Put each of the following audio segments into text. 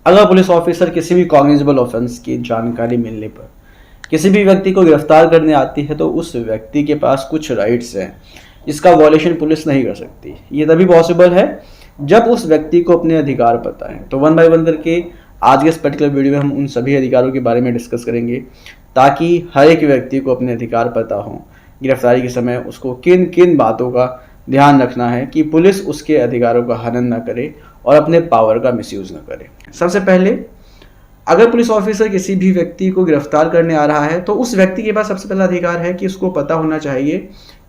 अगर police officer किसी भी कॉग्निजेबल ऑफेंस की जानकारी मिलने पर किसी भी व्यक्ति को गिरफ्तार करने आती है तो उस व्यक्ति के पास कुछ राइट्स हैं जिसका वॉलेशन पुलिस नहीं कर सकती। ये तभी पॉसिबल है जब उस व्यक्ति को अपने अधिकार पता है। तो वन बाय वन करके आज के इस पर्टिकुलर वीडियो में हम उन सभी अधिकारों के बारे में डिस्कस करेंगे ताकि हर एक व्यक्ति को अपने अधिकार पता हो। गिरफ्तारी के समय उसको किन किन बातों का ध्यान रखना है कि पुलिस उसके अधिकारों का हनन न करे और अपने पावर का मिसयूज न करे। सबसे पहले, अगर पुलिस ऑफिसर किसी भी व्यक्ति को गिरफ्तार करने आ रहा है तो उस व्यक्ति के पास सबसे पहला अधिकार है कि उसको पता होना चाहिए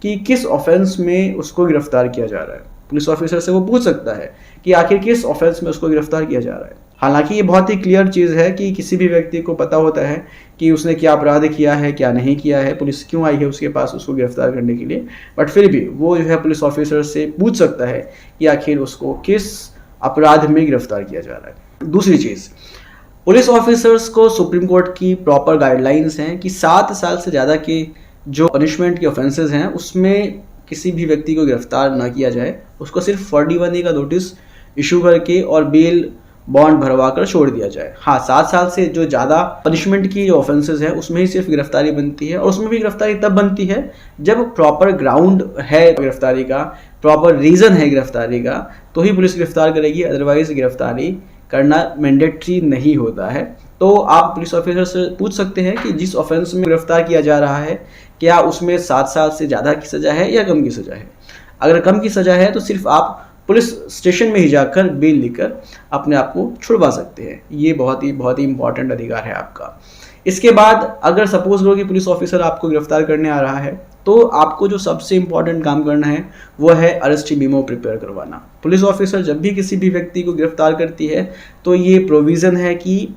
कि किस ऑफेंस में उसको गिरफ्तार किया जा रहा है। पुलिस ऑफिसर से वो पूछ सकता है कि आखिर किस ऑफेंस में उसको गिरफ्तार किया जा रहा है। हालांकि ये बहुत ही क्लियर चीज़ है कि किसी भी व्यक्ति को पता होता है कि उसने क्या अपराध किया है, क्या नहीं किया है, पुलिस क्यों आई है उसके पास उसको गिरफ्तार करने के लिए। बट फिर भी वो जो है पुलिस ऑफिसर से पूछ सकता है कि आखिर उसको किस अपराध में गिरफ्तार किया जा रहा है। दूसरी चीज़, पुलिस ऑफिसर्स को सुप्रीम कोर्ट की प्रॉपर गाइडलाइंस हैं कि 7 साल से ज़्यादा के जो पनिशमेंट के ऑफेंसेस हैं उसमें किसी भी व्यक्ति को गिरफ्तार ना किया जाए, उसको सिर्फ 41A का नोटिस इशू करके और बेल बॉन्ड भरवा कर छोड़ दिया जाए। हाँ, 7 साल से जो ज़्यादा पनिशमेंट की जो ऑफेंसेस है उसमें ही सिर्फ गिरफ्तारी बनती है, और उसमें भी गिरफ्तारी तब बनती है जब प्रॉपर ग्राउंड है गिरफ्तारी का, प्रॉपर रीज़न है गिरफ्तारी का, तो ही पुलिस गिरफ्तार करेगी। अदरवाइज गिरफ्तारी करना मैंडेटरी नहीं होता है। तो आप पुलिस ऑफिसर से पूछ सकते हैं कि जिस ऑफेंस में गिरफ्तार किया जा रहा है क्या उसमें 7 साल से ज़्यादा की सज़ा है या कम की सज़ा है। अगर कम की सज़ा है तो सिर्फ आप पुलिस स्टेशन में ही जाकर बेल लेकर अपने आप को छुड़वा सकते हैं। ये बहुत ही इंपॉर्टेंट अधिकार है आपका। इसके बाद अगर सपोज करो कि पुलिस ऑफिसर आपको गिरफ्तार करने आ रहा है तो आपको जो सबसे इंपॉर्टेंट काम करना है वो है अरेस्ट मेमो प्रिपेयर करवाना। पुलिस ऑफिसर जब भी किसी भी व्यक्ति को गिरफ्तार करती है तो ये प्रोविज़न है कि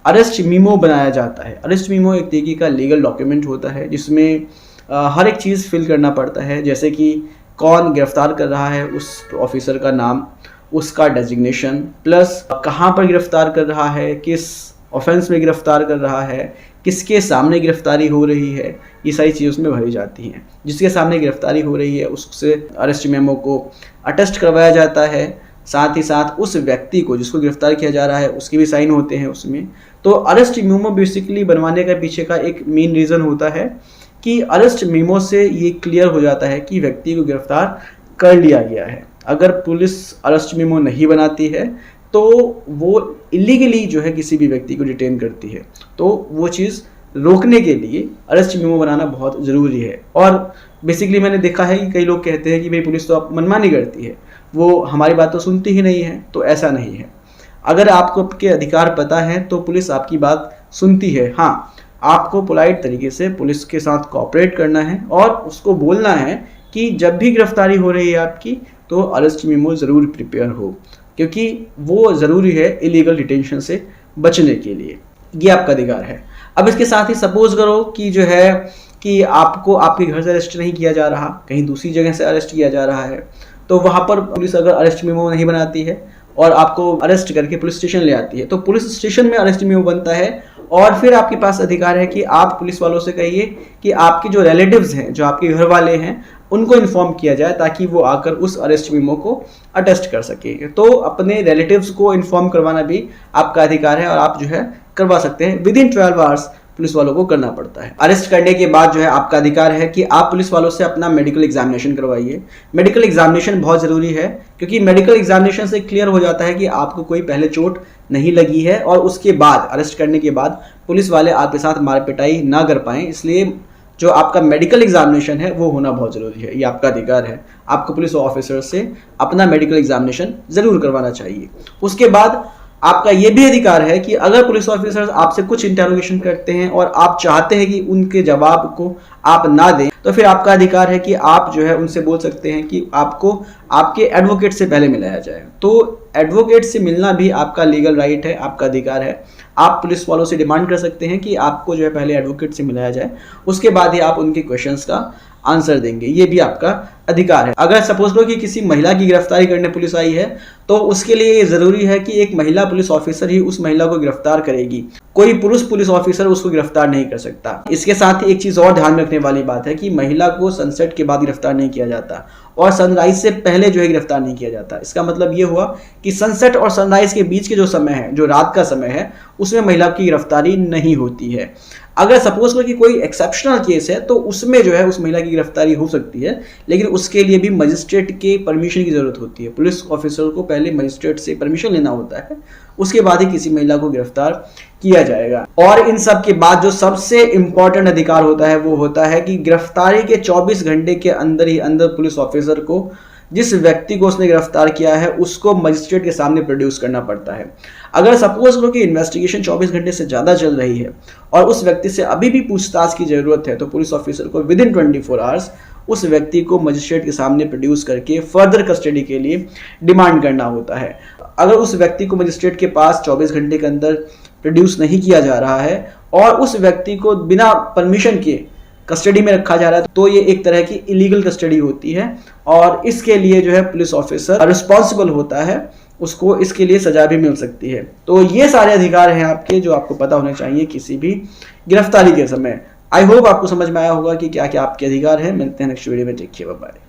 अरेस्ट मेमो बनाया जाता है। अरेस्ट मेमो एक तरीके का लीगल डॉक्यूमेंट होता है जिसमें हर एक चीज़ फिल करना पड़ता है, जैसे कि कौन गिरफ्तार कर रहा है, उस ऑफिसर का नाम, उसका डेजिग्नेशन, प्लस कहाँ पर गिरफ्तार कर रहा है, किस ऑफेंस में गिरफ्तार कर रहा है, किसके सामने गिरफ्तारी हो रही है, ये सारी चीज़ें उसमें भरी जाती हैं। जिसके सामने गिरफ्तारी हो रही है उससे अरेस्ट मेमो को अटेस्ट करवाया जाता है। साथ ही साथ उस व्यक्ति को जिसको गिरफ्तार किया जा रहा है उसके भी साइन होते हैं उसमें। तो अरेस्ट मेमो बेसिकली बनवाने का पीछे का एक मेन रीज़न होता है कि अरेस्ट मेमो से ये क्लियर हो जाता है कि व्यक्ति को गिरफ्तार कर लिया गया है। अगर पुलिस अरेस्ट मेमो नहीं बनाती है तो वो इलीगली जो है किसी भी व्यक्ति को डिटेन करती है, तो वो चीज़ रोकने के लिए अरेस्ट मेमो बनाना बहुत ज़रूरी है। और बेसिकली मैंने देखा है कि कई लोग कहते हैं कि भाई पुलिस तो आप मनमानी करती है, वो हमारी बात तो सुनती ही नहीं है। तो ऐसा नहीं है। अगर आपको आपके अधिकार पता है तो पुलिस आपकी बात सुनती है। हाँ, आपको पोलाइट तरीके से पुलिस के साथ कोऑपरेट करना है और उसको बोलना है कि जब भी गिरफ्तारी हो रही है आपकी तो अरेस्ट मेमो ज़रूर प्रिपेयर हो, क्योंकि वो ज़रूरी है इलीगल डिटेंशन से बचने के लिए। ये आपका अधिकार है। अब इसके साथ ही सपोज करो कि जो है कि आपको आपके घर से अरेस्ट नहीं किया जा रहा, कहीं दूसरी जगह से अरेस्ट किया जा रहा है, तो वहाँ पर पुलिस अगर अरेस्ट मेमो नहीं बनाती है और आपको अरेस्ट करके पुलिस स्टेशन ले आती है तो पुलिस स्टेशन में अरेस्ट मेमो बनता है। और फिर आपके पास अधिकार है कि आप पुलिस वालों से कहिए कि आपके जो रिलेटिव्स हैं, जो आपके घर वाले हैं, उनको इन्फॉर्म किया जाए ताकि वो आकर उस अरेस्ट मेमो को अटेस्ट कर सके। तो अपने रिलेटिव्स को इन्फॉर्म करवाना भी आपका अधिकार है और आप जो है करवा सकते हैं। विद इन 12 आवर्स पुलिस वालों को करना पड़ता है। अरेस्ट करने के बाद जो है आपका अधिकार है कि आप पुलिस वालों से अपना मेडिकल एग्जामिनेशन करवाइए। मेडिकल एग्जामिनेशन बहुत ज़रूरी है क्योंकि मेडिकल एग्जामिनेशन से क्लियर हो जाता है कि आपको कोई पहले चोट नहीं लगी है और उसके बाद अरेस्ट करने के बाद पुलिस वाले आपके साथ मार पिटाई ना कर पाएँ। इसलिए जो आपका मेडिकल एग्जामिनेशन है वो होना बहुत ज़रूरी है। ये आपका अधिकार है। आपको पुलिस ऑफिसर से अपना मेडिकल एग्जामिनेशन ज़रूर करवाना चाहिए। उसके बाद आपका ये भी अधिकार है कि अगर पुलिस ऑफिसर्स आपसे कुछ इंटरोगेशन करते हैं और आप चाहते हैं कि उनके जवाब को आप ना दें तो फिर आपका अधिकार है कि आप जो है उनसे बोल सकते हैं कि आपको आपके एडवोकेट से पहले मिलाया जाए। तो एडवोकेट से मिलना भी आपका लीगल राइट है, आपका अधिकार है। आप पुलिस वालों से डिमांड कर सकते हैं कि आपको जो है पहले एडवोकेट से मिलाया जाए, उसके बाद ही आप उनके क्वेश्चंस का आंसर देंगे, ये भी आपका अधिकार है। अगर सपोज करो कि किसी महिला की गिरफ्तारी करने पुलिस आई है तो उसके लिए ये जरूरी है कि एक महिला पुलिस ऑफिसर ही उस महिला को गिरफ्तार करेगी, कोई पुरुष पुलिस ऑफिसर उसको गिरफ्तार नहीं कर सकता। इसके साथ ही एक चीज और ध्यान में रखने वाली बात है कि महिला को सनसेट के बाद गिरफ्तार नहीं किया जाता और सनराइज से पहले जो है गिरफ्तार नहीं किया जाता। इसका मतलब ये हुआ कि सनसेट और सनराइज के बीच के जो समय है, जो रात का समय है, उसमें महिला की गिरफ्तारी नहीं होती है। अगर सपोज करो कि कोई एक्सेप्शनल केस है तो उसमें जो है उस महिला की गिरफ्तारी हो सकती है, लेकिन उसके लिए भी मजिस्ट्रेट के परमिशन की जरूरत होती है। पुलिस ऑफिसर को पहले मजिस्ट्रेट से परमिशन लेना होता है, उसके बाद ही किसी महिला को गिरफ्तार किया जाएगा। और इन सब के बाद जो सबसे इंपॉर्टेंट अधिकार होता है वो होता है कि गिरफ्तारी के 24 घंटे के अंदर ही अंदर पुलिस ऑफिसर को जिस व्यक्ति को उसने गिरफ्तार किया है उसको मजिस्ट्रेट के सामने प्रोड्यूस करना पड़ता है। अगर सपोज करो कि इन्वेस्टिगेशन 24 घंटे से ज़्यादा चल रही है और उस व्यक्ति से अभी भी पूछताछ की ज़रूरत है तो पुलिस ऑफिसर को विद इन 24 आवर्स उस व्यक्ति को मजिस्ट्रेट के सामने प्रोड्यूस करके फर्दर कस्टडी के लिए डिमांड करना होता है। अगर उस व्यक्ति को मजिस्ट्रेट के पास 24 घंटे के अंदर प्रोड्यूस नहीं किया जा रहा है और उस व्यक्ति को बिना परमिशन के कस्टडी में रखा जा रहा है तो ये एक तरह की इलीगल कस्टडी होती है और इसके लिए जो है पुलिस ऑफिसर रिस्पॉन्सिबल होता है, उसको इसके लिए सजा भी मिल सकती है। तो ये सारे अधिकार हैं आपके जो आपको पता होने चाहिए किसी भी गिरफ्तारी के समय। आई होप आपको समझ में आया होगा कि क्या क्या आपके अधिकार हैं। मिलते हैं नेक्स्ट वीडियो में, टेक केयर, बाय बाय।